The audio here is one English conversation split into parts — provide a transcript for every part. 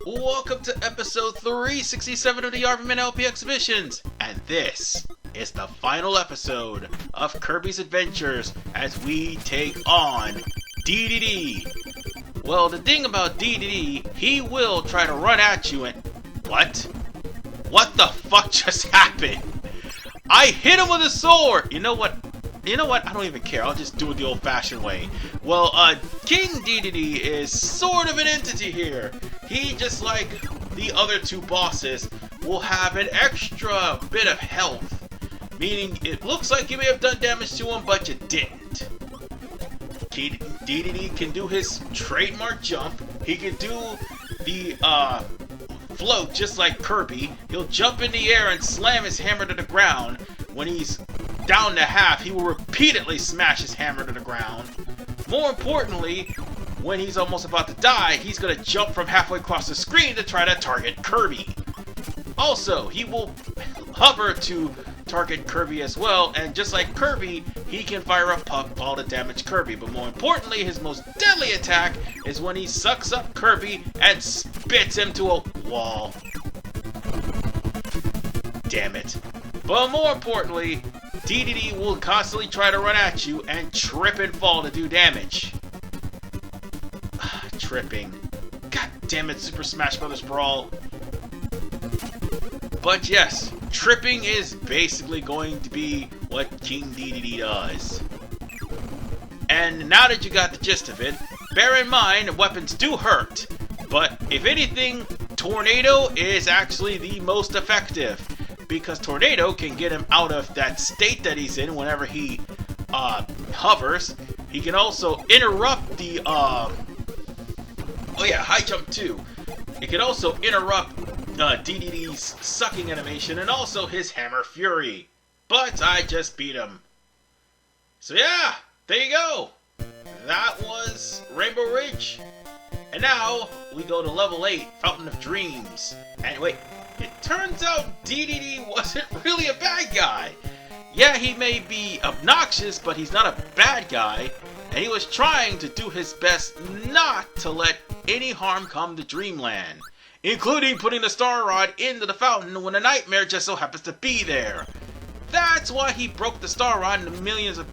Welcome to episode 367 of the RVMan LP exhibitions, and this is the final episode of Kirby's adventures as we take on Dedede. Well, the thing about Dedede, he will try to run at you and... What? What the fuck just happened? I hit him with a sword! You know what? I don't even care. I'll just do it the old-fashioned way. Well, King Dedede is sort of an entity here. He, just like the other two bosses, will have an extra bit of health. Meaning, it looks like you may have done damage to him, but you didn't. Dedede can do his trademark jump. He can do the, float just like Kirby. He'll jump in the air and slam his hammer to the ground. When he's down to half, he will repeatedly smash his hammer to the ground. More importantly, when he's almost about to die, he's going to jump from halfway across the screen to try to target Kirby. Also, he will hover to target Kirby as well, and just like Kirby, he can fire a puffball to damage Kirby. But more importantly, his most deadly attack is when he sucks up Kirby and spits him to a wall. Damn it. But more importantly, Dedede will constantly try to run at you and trip and fall to do damage. Tripping. God damn it, Super Smash Bros. Brawl. But yes, tripping is basically going to be what King Dedede does. And now that you got the gist of it, bear in mind weapons do hurt. But if anything, Tornado is actually the most effective. Because Tornado can get him out of that state that he's in whenever he hovers. He can also interrupt the high jump too. It can also interrupt Dedede's sucking animation and also his Hammer Fury. But I just beat him. So yeah, there you go. That was Rainbow Ridge. And now we go to level 8, Fountain of Dreams. And wait. It turns out Dedede wasn't really a bad guy. Yeah, he may be obnoxious, but he's not a bad guy. And he was trying to do his best not to let any harm come to Dreamland. Including putting the Star Rod into the fountain when a nightmare just so happens to be there. That's why he broke the Star Rod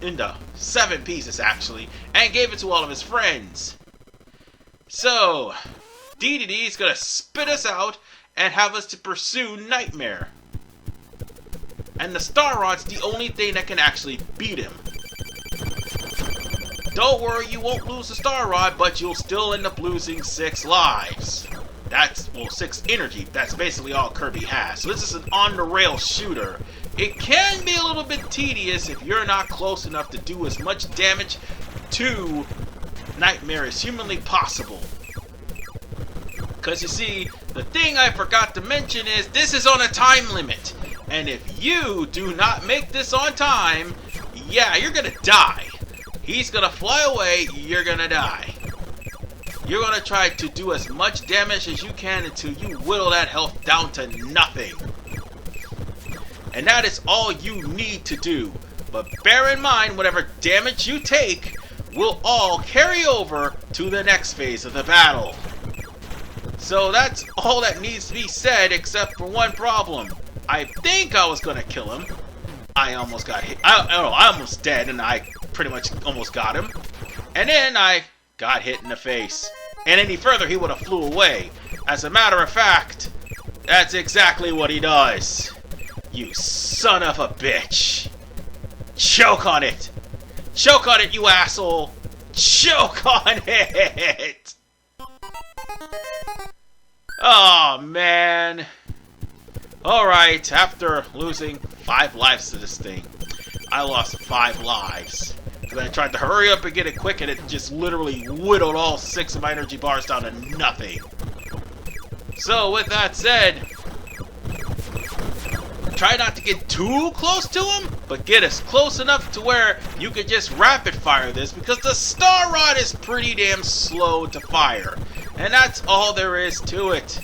into 7 pieces actually, and gave it to all of his friends. So, Dedede's gonna spit us out and have us to pursue Nightmare. And the Star Rod's the only thing that can actually beat him. Don't worry, you won't lose the Star Rod, but you'll still end up losing 6 lives. That's, well, 6 energy. That's basically all Kirby has. So this is an on-the-rail shooter. It can be a little bit tedious if you're not close enough to do as much damage to Nightmare as humanly possible. Because you see, the thing I forgot to mention is this is on a time limit. And if you do not make this on time, yeah, you're gonna die. He's gonna fly away, you're gonna die. You're gonna try to do as much damage as you can until you whittle that health down to nothing. And that is all you need to do. But bear in mind, whatever damage you take will all carry over to the next phase of the battle. So that's all that needs to be said, except for one problem. I think I was gonna kill him. I almost got hit. I almost dead, and I pretty much almost got him. And then I got hit in the face. And any further, he would have flew away. As a matter of fact, that's exactly what he does. You son of a bitch. Choke on it. Choke on it, you asshole. Choke on it. Oh, man. Alright, after losing 5 lives to this thing, I lost 5 lives. Because I tried to hurry up and get it quick, and it just literally whittled all 6 of my energy bars down to nothing. So, with that said, try not to get too close to him, but get as close enough to where you could just rapid fire this, because the Star Rod is pretty damn slow to fire. And that's all there is to it.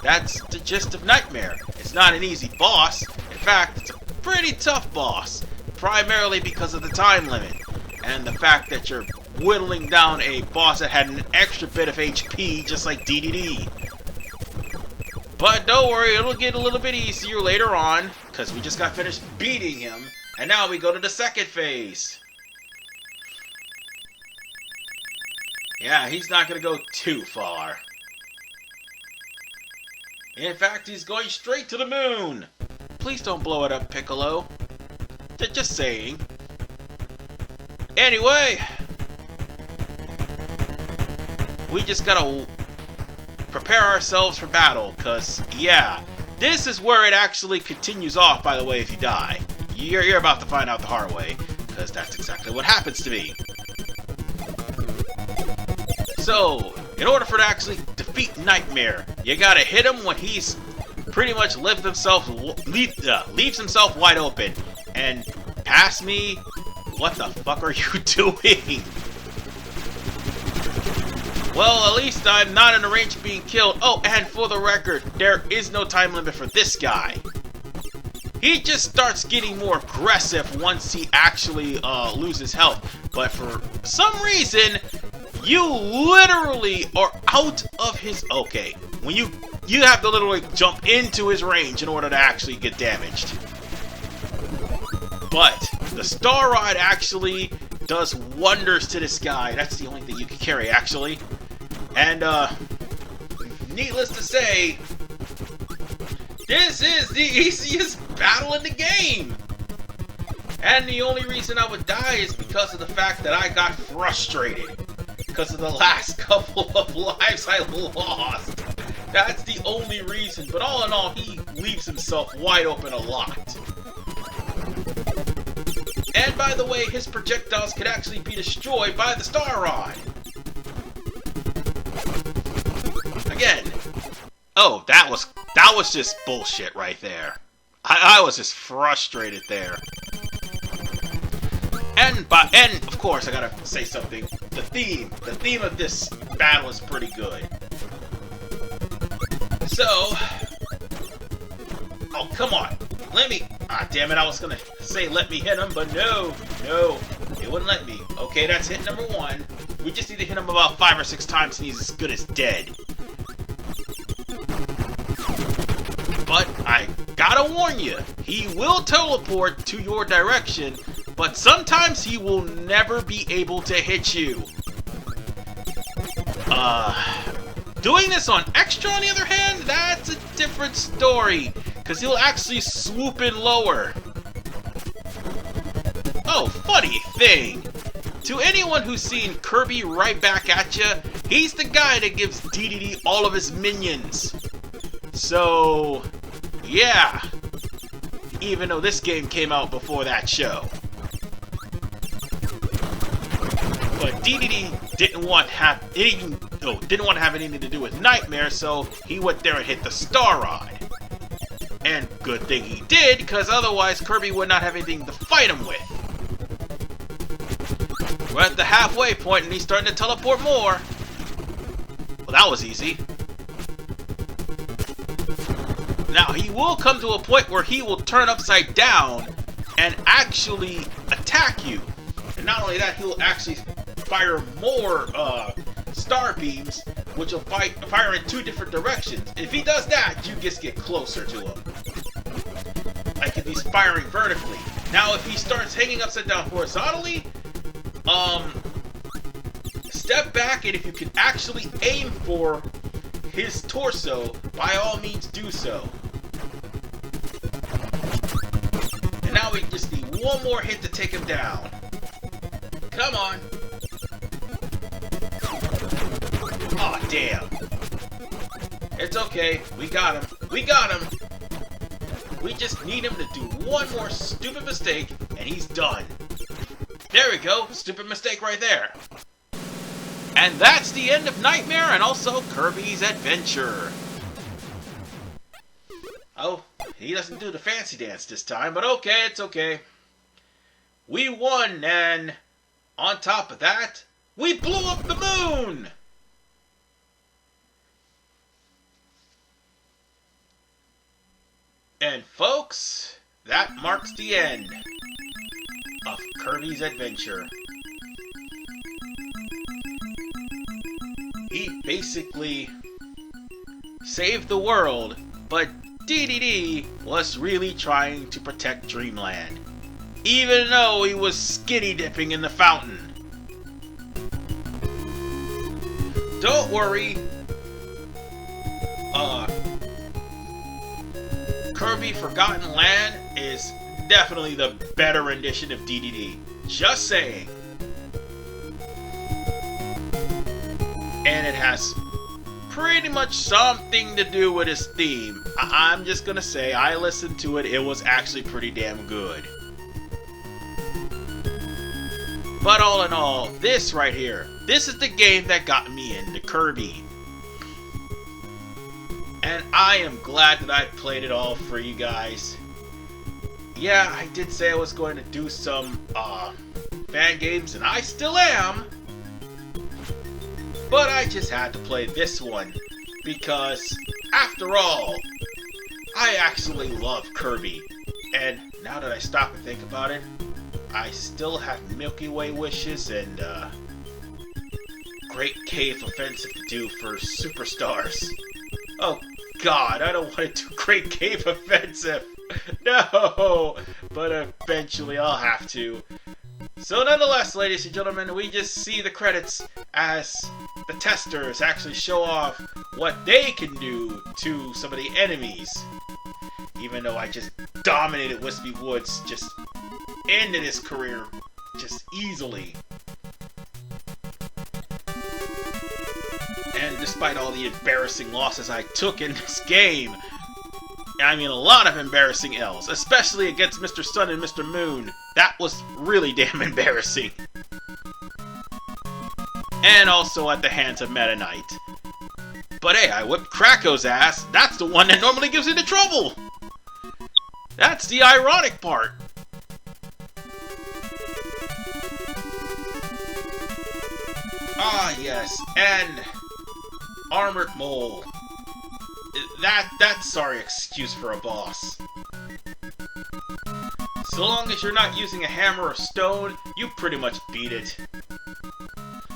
That's the gist of Nightmare. It's not an easy boss. In fact, it's a pretty tough boss. Primarily because of the time limit. And the fact that you're whittling down a boss that had an extra bit of HP, just like Dedede. But don't worry, it'll get a little bit easier later on, because we just got finished beating him, and now we go to the second phase. Yeah, he's not going to go too far. In fact, he's going straight to the moon. Please don't blow it up, Piccolo. Just saying. Anyway, we just gotta prepare ourselves for battle, because, yeah, this is where it actually continues off, by the way, if you die. You're about to find out the hard way, because that's exactly what happens to me. So, in order for to actually defeat Nightmare, you gotta hit him when he's pretty much leaves himself wide open. And past me, what the fuck are you doing? Well, at least I'm not in the range of being killed. Oh, and for the record, there is no time limit for this guy. He just starts getting more aggressive once he actually loses health. But for some reason, you literally are out of his... Okay, when you have to literally jump into his range in order to actually get damaged. But the Star Rod actually does wonders to this guy. That's the only thing you can carry, actually. And, needless to say, this is the easiest battle in the game. And the only reason I would die is because of the fact that I got frustrated. Because of the last couple of lives I lost. That's the only reason. But all in all, he leaves himself wide open a lot. And by the way, his projectiles could actually be destroyed by the Star Rod. Again. Oh, that was just bullshit right there. I was just frustrated there. And of course, I gotta say something. The theme of this battle is pretty good. So, oh come on, let me. Ah, damn it! I was gonna say let me hit him, but no, it wouldn't let me. Okay, that's hit number 1. We just need to hit him about 5 or 6 times, and he's as good as dead. But I gotta warn you, he will teleport to your direction. But sometimes he will never be able to hit you. Doing this on Extra, on the other hand, that's a different story. Because he'll actually swoop in lower. Oh, funny thing. To anyone who's seen Kirby right back at you, he's the guy that gives Dedede all of his minions. So, yeah. Even though this game came out before that show. But Dedede didn't want to have anything to do with Nightmare, so he went there and hit the Star Rod. And good thing he did, because otherwise Kirby would not have anything to fight him with. We're at the halfway point and he's starting to teleport more. Well, that was easy. Now, he will come to a point where he will turn upside down and actually attack you. And not only that, he'll actually fire more star beams, which will fire in 2 different directions. If he does that, you just get closer to him. Like if he's firing vertically. Now, if he starts hanging upside down horizontally, step back, and if you can actually aim for his torso, by all means do so. And now we just need one more hit to take him down. Come on. Aw, oh, damn. It's okay. We got him. We got him. We just need him to do one more stupid mistake, and he's done. There we go. Stupid mistake right there. And that's the end of Nightmare and also Kirby's Adventure. Oh, he doesn't do the fancy dance this time, but okay, it's okay. We won, and on top of that, we blew up the moon! And folks, that marks the end of Kirby's Adventure. He basically saved the world But Dedede was really trying to protect Dreamland, even though he was skinny dipping in the fountain. Don't worry, Kirby Forgotten Land is definitely the better rendition of Dedede. Just saying. And it has pretty much something to do with his theme. I'm just gonna say, I listened to it, it was actually pretty damn good. But all in all, this right here, this is the game that got me into Kirby. And I am glad that I played it all for you guys. Yeah, I did say I was going to do some fan games, and I still am. But I just had to play this one, because, after all, I actually love Kirby. And now that I stop and think about it, I still have Milky Way wishes and Great Cave Offensive to do for Superstars. Oh God, I don't want to do Great Cave Offensive! No! But eventually I'll have to. So nonetheless, ladies and gentlemen, we just see the credits as the testers actually show off what they can do to some of the enemies. Even though I just dominated Wispy Woods, just ended his career just easily. And despite all the embarrassing losses I took in this game, I mean a lot of embarrassing L's, especially against Mr. Sun and Mr. Moon. That was really damn embarrassing. And also at the hands of Meta Knight. But hey, I whipped Krako's ass. That's the one that normally gives me the trouble. That's the ironic part. Ah, yes, and Armored Mole. That's sorry excuse for a boss. So long as you're not using a hammer or stone, you pretty much beat it.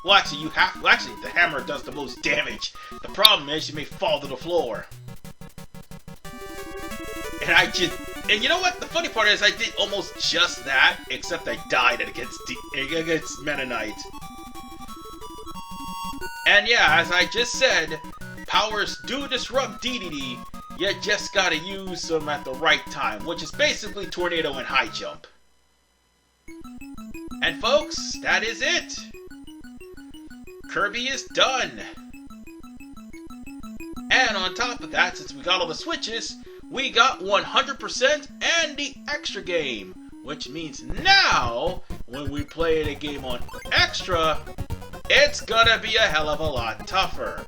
Well, actually, the hammer does the most damage. The problem is you may fall to the floor. And you know what? The funny part is I did almost just that, except I died against Meta Knight. And yeah, as I just said, powers do disrupt Dedede, you just gotta use them at the right time, which is basically Tornado and High Jump. And folks, that is it! Kirby is done! And on top of that, since we got all the switches, we got 100% and the extra game, which means now, when we play the game on extra, it's gonna be a hell of a lot tougher.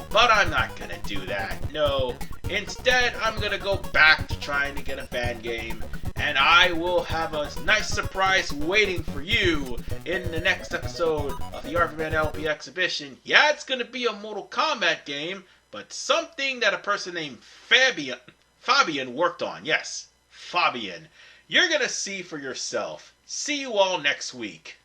But I'm not gonna do that, no. Instead, I'm gonna go back to trying to get a fan game, and I will have a nice surprise waiting for you in the next episode of the RVMan LP exhibition. Yeah, it's gonna be a Mortal Kombat game, but something that a person named Fabian worked on. Yes, Fabian. You're gonna see for yourself. See you all next week.